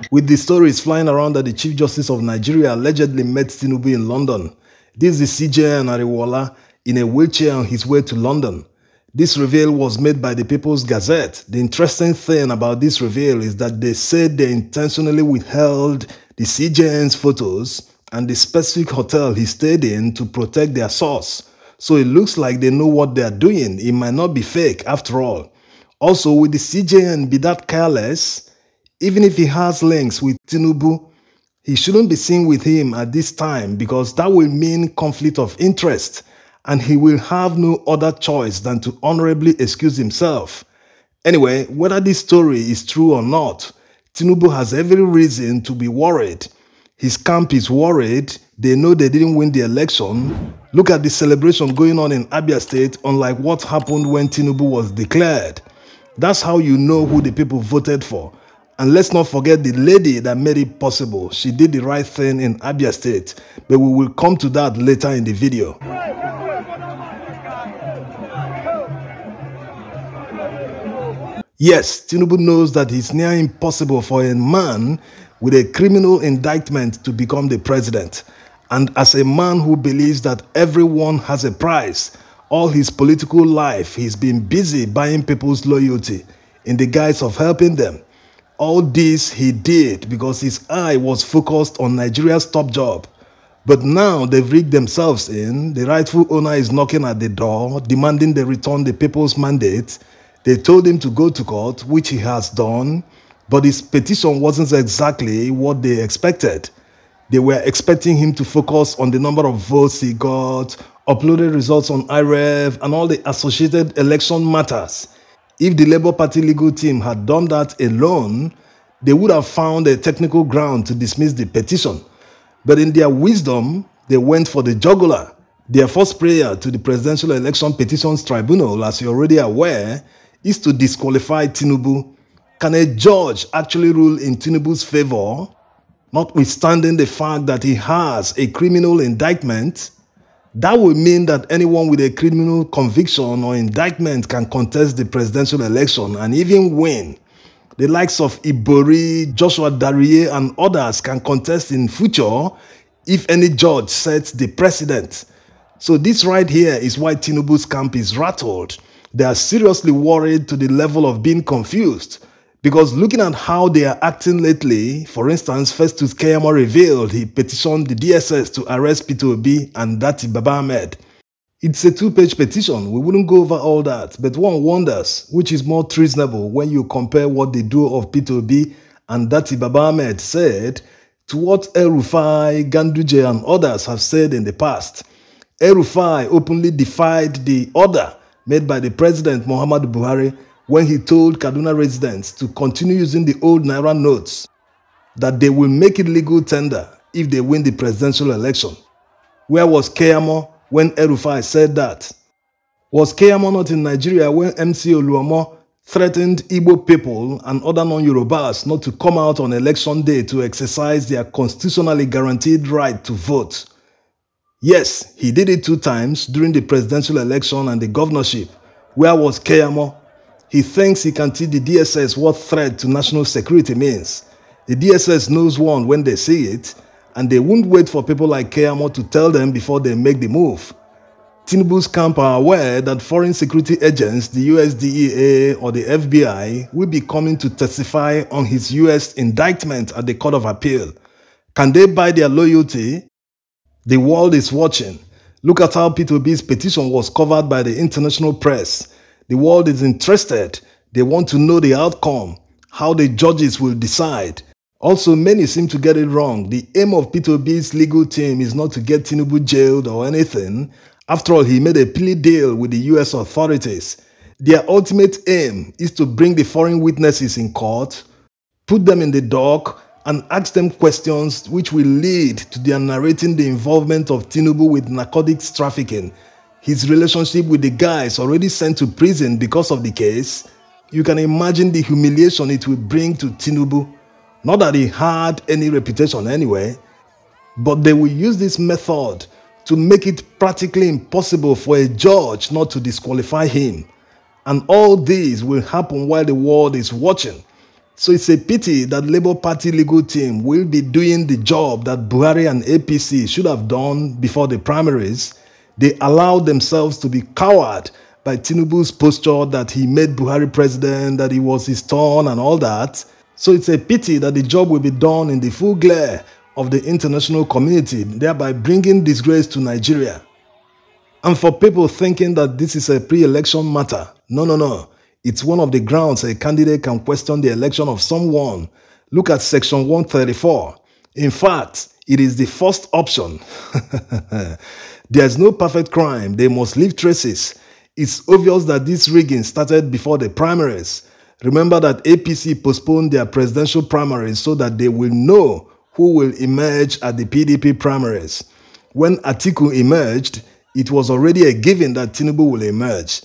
With the stories flying around that the Chief Justice of Nigeria allegedly met Tinubu in London. This is CJN Ariwola in a wheelchair on his way to London. This reveal was made by the People's Gazette. The interesting thing about this reveal is that they said they intentionally withheld the CJN's photos and the specific hotel he stayed in to protect their source. So it looks like they know what they are doing. It might not be fake after all. Also, will the CJN be that careless? Even if he has links with Tinubu, he shouldn't be seen with him at this time because that will mean conflict of interest and he will have no other choice than to honorably excuse himself. Anyway, whether this story is true or not, Tinubu has every reason to be worried. His camp is worried. They know they didn't win the election. Look at the celebration going on in Abia State, unlike what happened when Tinubu was declared. That's how you know who the people voted for. And let's not forget the lady that made it possible. She did the right thing in Abia State, but we will come to that later in the video. Yes, Tinubu knows that it's near impossible for a man with a criminal indictment to become the president. And as a man who believes that everyone has a price, all his political life he's been busy buying people's loyalty in the guise of helping them. All this he did because his eye was focused on Nigeria's top job. But now they've rigged themselves in. The rightful owner is knocking at the door, demanding they return the people's mandate. They told him to go to court, which he has done, but his petition wasn't exactly what they expected. They were expecting him to focus on the number of votes he got, uploaded results on IREV, and all the associated election matters. If the Labour Party legal team had done that alone, they would have found a technical ground to dismiss the petition. But in their wisdom, they went for the jugular. Their first prayer to the Presidential Election Petitions Tribunal, as you're already aware, is to disqualify Tinubu. Can a judge actually rule in Tinubu's favor, notwithstanding the fact that he has a criminal indictment? That would mean that anyone with a criminal conviction or indictment can contest the presidential election and even win. The likes of Ibori, Joshua Dariye, and others can contest in future if any judge sets the precedent. So this right here is why Tinubu's camp is rattled. They are seriously worried to the level of being confused. Because looking at how they are acting lately, for instance, Festus Keyamo revealed he petitioned the DSS to arrest Peter Obi and Datti Baba Ahmed. It's a two-page petition. We wouldn't go over all that, but one wonders which is more treasonable when you compare what the duo of Peter Obi and Datti Baba Ahmed said to what El-Rufai, Ganduje and others have said in the past. El-Rufai openly defied the order made by the President Muhammadu Buhari when he told Kaduna residents to continue using the old Naira notes, that they will make it legal tender if they win the presidential election. Where was Keyamo when El-Rufai said that? Was Keyamo not in Nigeria when MC Oluomo threatened Igbo people and other non-Yorubas not to come out on election day to exercise their constitutionally guaranteed right to vote? Yes, he did it 2 times during the presidential election and the governorship. Where was Keyamo? He thinks he can teach the DSS what threat to national security means. The DSS knows one when they see it, and they won't wait for people like Keyamo to tell them before they make the move. Tinubu's camp are aware that foreign security agents, the USDEA or the FBI, will be coming to testify on his US indictment at the Court of Appeal. Can they buy their loyalty? The world is watching. Look at how Peter Obi's petition was covered by the international press. The world is interested. They want to know the outcome, how the judges will decide. Also, many seem to get it wrong. The aim of Peter Obi's legal team is not to get Tinubu jailed or anything. After all, he made a plea deal with the US authorities. Their ultimate aim is to bring the foreign witnesses in court, put them in the dock, and ask them questions which will lead to their narrating the involvement of Tinubu with narcotics trafficking, his relationship with the guys already sent to prison because of the case. You can imagine the humiliation it will bring to Tinubu. Not that he had any reputation anyway, but they will use this method to make it practically impossible for a judge not to disqualify him. And all this will happen while the world is watching. So it's a pity that Labour Party legal team will be doing the job that Buhari and APC should have done before the primaries. They allowed themselves to be cowed by Tinubu's posture that he made Buhari president, that he was his turn and all that. So it's a pity that the job will be done in the full glare of the international community, thereby bringing disgrace to Nigeria. And for people thinking that this is a pre-election matter, no. It's one of the grounds a candidate can question the election of someone. Look at section 134. In fact, it is the first option. There is no perfect crime. They must leave traces. It's obvious that this rigging started before the primaries. Remember that APC postponed their presidential primaries so that they will know who will emerge at the PDP primaries. When Atiku emerged, it was already a given that Tinubu will emerge.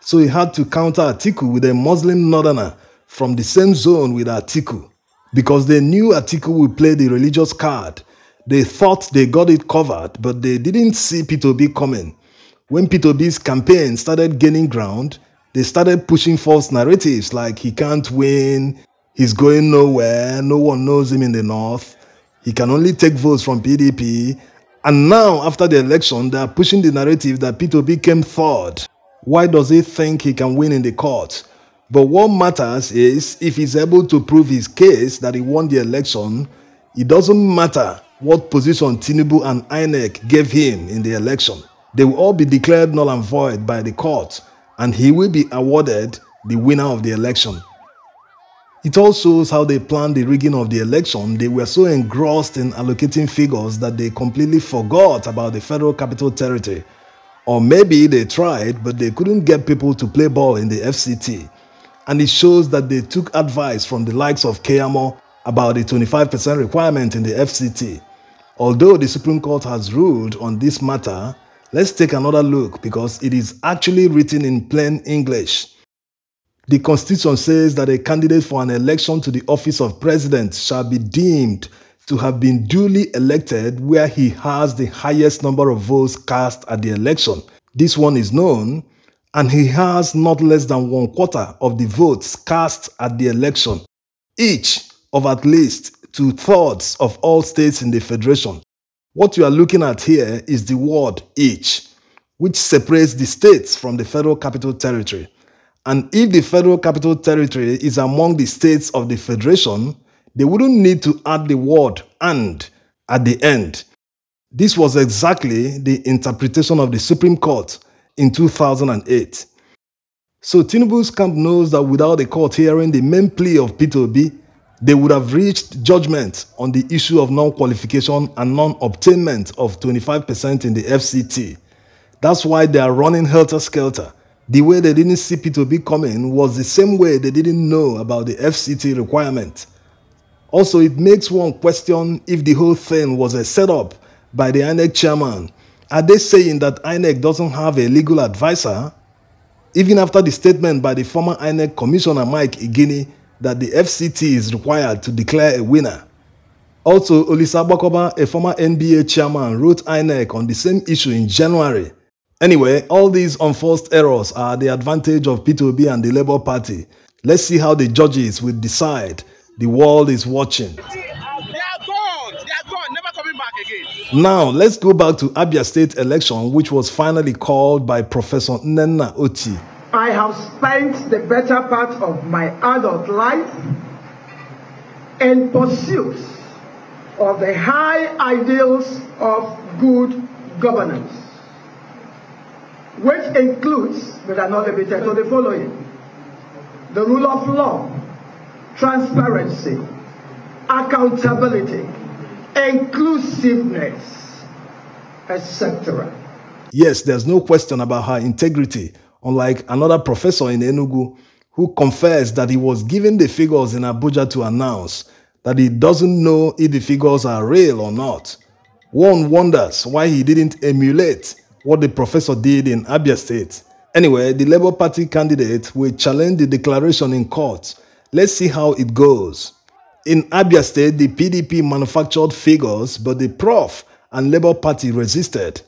So he had to counter Atiku with a Muslim northerner from the same zone with Atiku. Because they knew Atiku would play the religious card. They thought they got it covered, but they didn't see P2B coming. When P2B's campaign started gaining ground, they started pushing false narratives like he can't win, he's going nowhere, no one knows him in the north, he can only take votes from PDP. And now, after the election, they are pushing the narrative that P2B came third. Why does he think he can win in the court? But what matters is if he's able to prove his case that he won the election, it doesn't matter what position Tinubu and INEC gave him in the election. They will all be declared null and void by the court, and he will be awarded the winner of the election. It all shows how they planned the rigging of the election. They were so engrossed in allocating figures that they completely forgot about the Federal Capital Territory. Or maybe they tried, but they couldn't get people to play ball in the FCT. And it shows that they took advice from the likes of Keyamo about the 25% requirement in the FCT. Although the Supreme Court has ruled on this matter, let's take another look because it is actually written in plain English. The Constitution says that a candidate for an election to the office of president shall be deemed to have been duly elected where he has the highest number of votes cast at the election. This one is known, and he has not less than 1/4 of the votes cast at the election, each of at least 2/3 of all states in the federation. What you are looking at here is the word each, which separates the states from the Federal Capital Territory. And if the Federal Capital Territory is among the states of the federation, they wouldn't need to add the word "and" at the end. This was exactly the interpretation of the Supreme Court in 2008. So Tinubu's camp knows that without the court hearing the main plea of P2B, they would have reached judgment on the issue of non-qualification and non-obtainment of 25% in the FCT. That's why they are running Helter-Skelter. The way they didn't see P2B coming was the same way they didn't know about the FCT requirement. Also, it makes one question if the whole thing was a setup by the INEC chairman. Are they saying that INEC doesn't have a legal advisor? Even after the statement by the former INEC Commissioner Mike Igini that the FCT is required to declare a winner. Also, Olisa Bakoba, a former NBA chairman, wrote INEC on the same issue in January. Anyway, all these unforced errors are the advantage of P2B and the Labour Party. Let's see how the judges will decide. The world is watching. They are gone, never coming back again. Now, let's go back to Abia State election, which was finally called by Professor Nnenna Oti. I have spent the better part of my adult life in pursuit of the high ideals of good governance, which includes, but are not limited to the following: the rule of law, transparency, accountability, inclusiveness, etc. Yes, there's no question about her integrity, unlike another professor in Enugu who confessed that he was given the figures in Abuja to announce that he doesn't know if the figures are real or not. One wonders why he didn't emulate what the professor did in Abia State. Anyway, the Labour Party candidate will challenge the declaration in court. Let's see how it goes. In Abia State, the PDP manufactured figures, but the Prof and Labour Party resisted.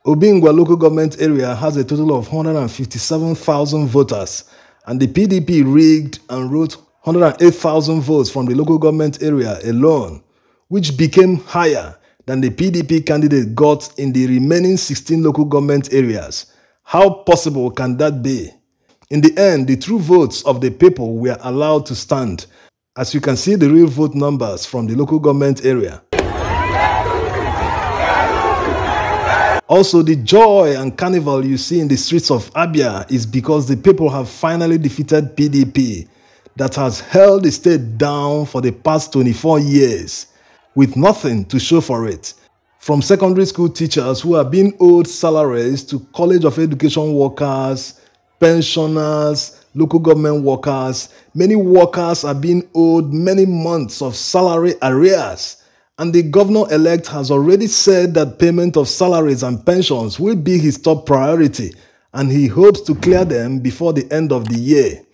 Obingwa local government area has a total of 157,000 voters, and the PDP rigged and wrote 108,000 votes from the local government area alone, which became higher than the PDP candidate got in the remaining 16 local government areas. How possible can that be? In the end, the true votes of the people were allowed to stand, as you can see the real vote numbers from the local government area. Also, the joy and carnival you see in the streets of Abia is because the people have finally defeated PDP that has held the state down for the past 24 years with nothing to show for it. From secondary school teachers who are being owed salaries to college of education workers, pensioners, local government workers, many workers are being owed many months of salary arrears. And the governor-elect has already said that payment of salaries and pensions will be his top priority, and he hopes to clear them before the end of the year.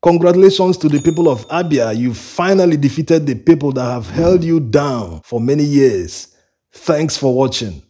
Congratulations to the people of Abia. You finally defeated the people that have held you down for many years. Thanks for watching.